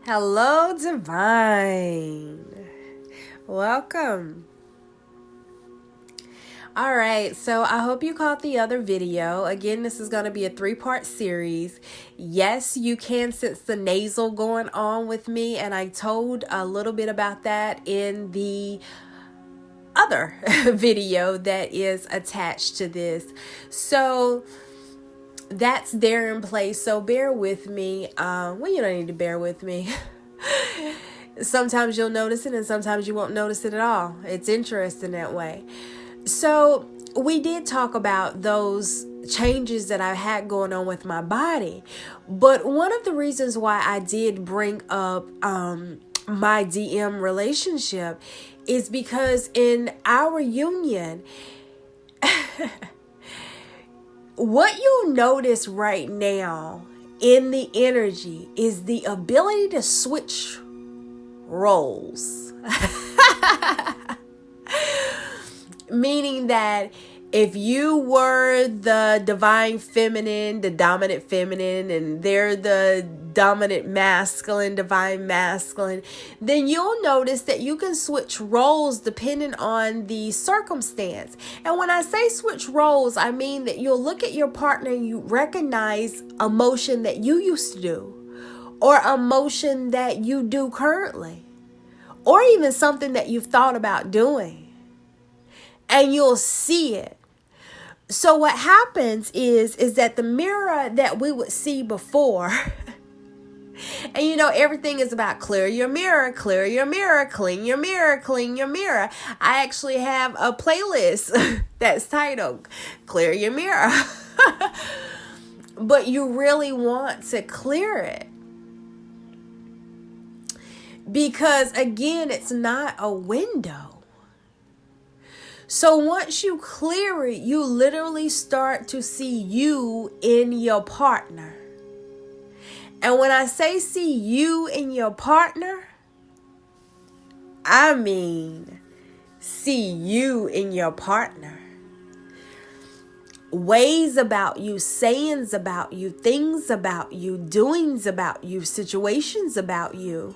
Hello, Divine. Welcome. All right, so I hope you caught the other video. Again, this is going to be a 3-part series. Yes, you can sense the nasal going on with me, and I told a little bit about that in the other video that is attached to this. So that's there in place, so bear with me. Well, you don't need to bear with me. Sometimes you'll notice it and sometimes you won't notice it at all. It's interesting that way. So we did talk about those changes that I had going on with my body, but one of the reasons why I did bring up my DM relationship is because in our union, what you'll notice right now in the energy is the ability to switch roles. Meaning that if you were the divine feminine, the dominant feminine, and they're the dominant masculine, divine masculine, then you'll notice that you can switch roles depending on the circumstance. And when I say switch roles, I mean that you'll look at your partner and you recognize a motion that you used to do, or a motion that you do currently, or even something that you've thought about doing. And you'll see it. So what happens is that the mirror that we would see before, and you know, everything is about clear your mirror, clean your mirror, clean your mirror. I actually have a playlist that's titled Clear Your Mirror. But you really want to clear it. Because again, it's not a window. So once you clear it, you literally start to see you in your partner. And when I say see you in your partner, I mean see you in your partner. Ways about you, sayings about you, things about you, doings about you, situations about you.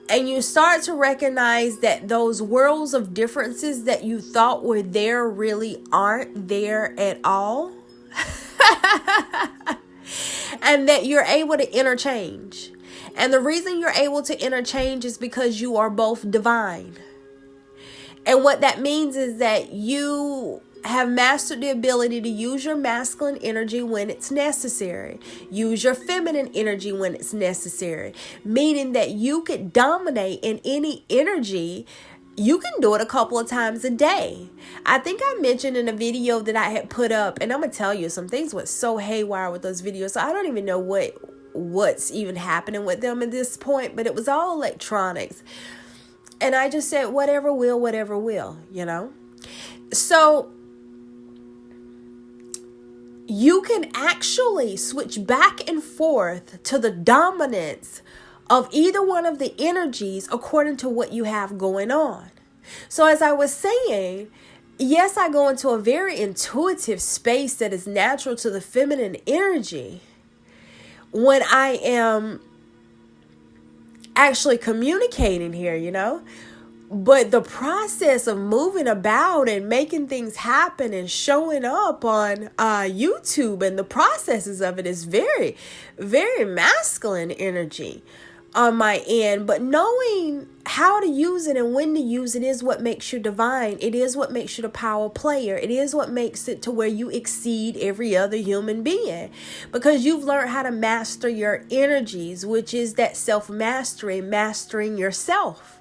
And you start to recognize that those worlds of differences that you thought were there really aren't there at all. And that you're able to interchange. And the reason you're able to interchange is because you are both divine. And what that means is that you have mastered the ability to use your masculine energy when it's necessary. Use your feminine energy when it's necessary. Meaning that you could dominate in any energy. You can do it a couple of times a day. I think I mentioned in a video that I had put up, and I'm going to tell you, some things went so haywire with those videos. So I don't even know what's even happening with them at this point, but it was all electronics. And I just said, whatever will, you know? So you can actually switch back and forth to the dominance of either one of the energies according to what you have going on. So as I was saying, yes, I go into a very intuitive space that is natural to the feminine energy when I am actually communicating here, you know. But the process of moving about and making things happen and showing up on YouTube and the processes of it is very, very masculine energy on my end. But knowing how to use it and when to use it is what makes you divine. It is what makes you the power player. It is what makes it to where you exceed every other human being. Because you've learned how to master your energies, which is that self-mastery, mastering yourself.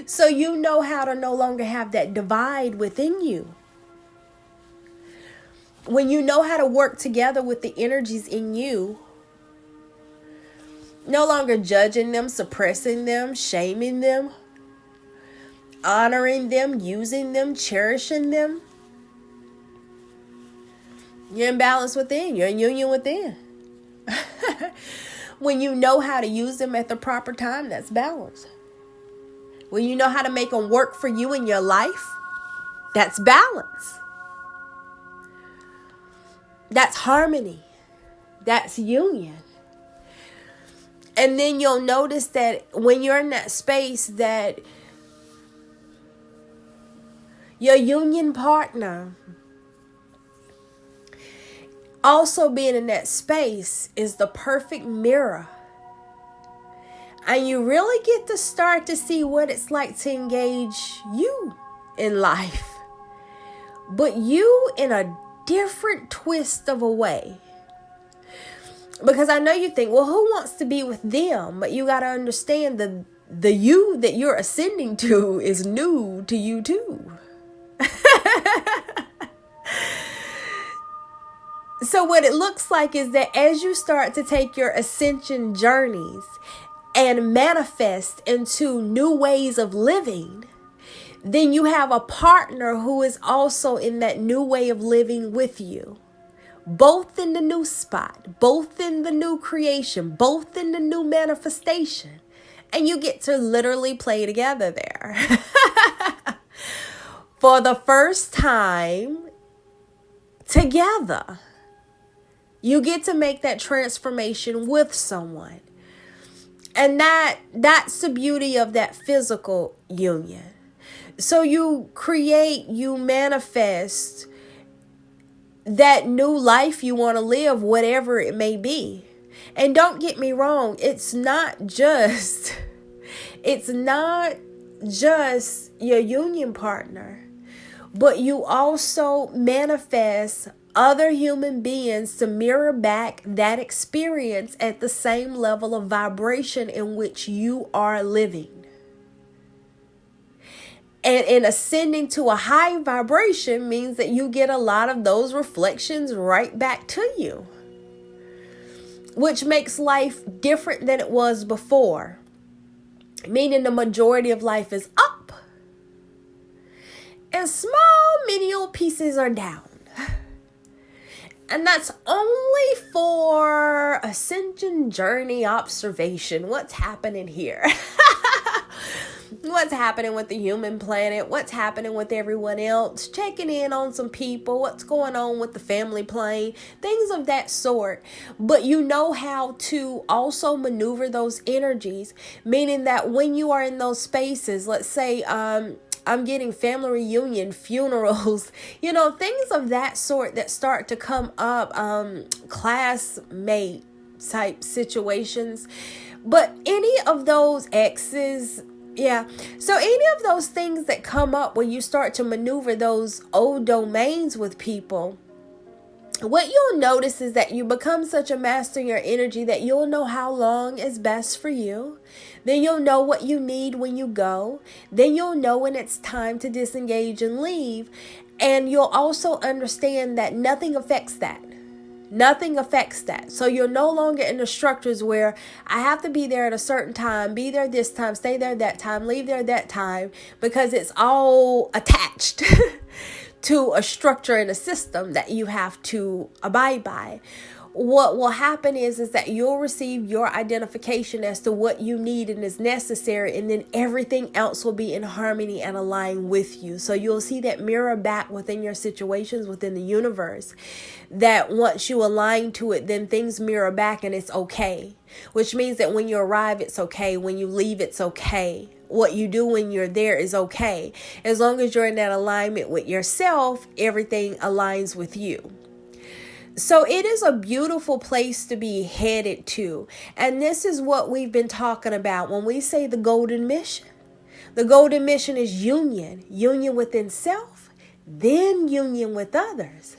So you know how to no longer have that divide within you. When you know how to work together with the energies in you, no longer judging them, suppressing them, shaming them, honoring them, using them, cherishing them. You're in balance within. You're in union within. When you know how to use them at the proper time, that's balance. When you know how to make them work for you in your life, that's balance. That's harmony. That's union. And then you'll notice that when you're in that space, that your union partner also being in that space is the perfect mirror. And you really get to start to see what it's like to engage you in life. But you in a different twist of a way. Because I know you think, well, who wants to be with them? But you got to understand the you that you're ascending to is new to you too. So what it looks like is that as you start to take your ascension journeys and manifest into new ways of living, then you have a partner who is also in that new way of living with you. Both in the new spot, both in the new creation, both in the new manifestation. And you get to literally play together there. For the first time together. You get to make that transformation with someone. And that's the beauty of that physical union. So you create, you manifest that new life you want to live, whatever it may be. And don't get me wrong, it's not just your union partner, but you also manifest other human beings to mirror back that experience at the same level of vibration in which you are living. And in ascending to a high vibration means that you get a lot of those reflections right back to you, which makes life different than it was before. Meaning the majority of life is up and small menial pieces are down. And that's only for ascension journey observation. What's happening here? What's happening with the human planet? What's happening with everyone else? Checking in on some people. What's going on with the family plane? Things of that sort. But you know how to also maneuver those energies. Meaning that when you are in those spaces, let's say I'm getting family reunion, funerals, things of that sort that start to come up, classmate type situations. But any of those exes, so any of those things that come up when you start to maneuver those old domains with people, what you'll notice is that you become such a master in your energy that you'll know how long is best for you. Then you'll know what you need when you go. Then you'll know when it's time to disengage and leave. And you'll also understand that nothing affects that. Nothing affects that. So you're no longer in the structures where I have to be there at a certain time, be there this time, stay there that time, leave there that time, because it's all attached to a structure and a system that you have to abide by. What will happen is that you'll receive your identification as to what you need and is necessary, and then everything else will be in harmony and align with you. So you'll see that mirror back within your situations within the universe, that once you align to it, then things mirror back and it's okay. Which means that when you arrive, it's okay. When you leave, it's okay. What you do when you're there is okay. As long as you're in that alignment with yourself, everything aligns with you. So it is a beautiful place to be headed to. And this is what we've been talking about when we say the golden mission. The golden mission is union. Union within self, then union with others.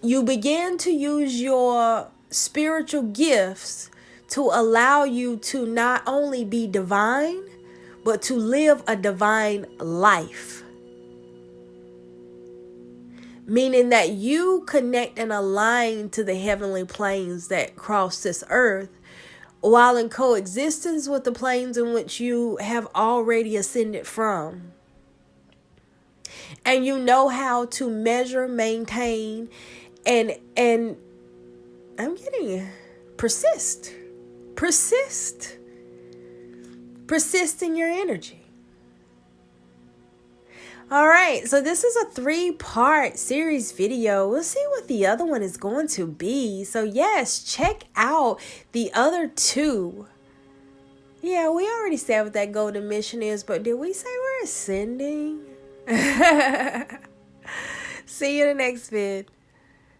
You begin to use your spiritual gifts to allow you to not only be divine, but to live a divine life. Meaning that you connect and align to the heavenly planes that cross this earth, while in coexistence with the planes in which you have already ascended from. And you know how to measure, maintain, and I'm getting persist in your energy. All right, so this is a 3-part series video. We'll see what the other one is going to be. So yes, check out the other 2. Yeah, we already said what that golden mission is, but did we say we're ascending? See you in the next vid.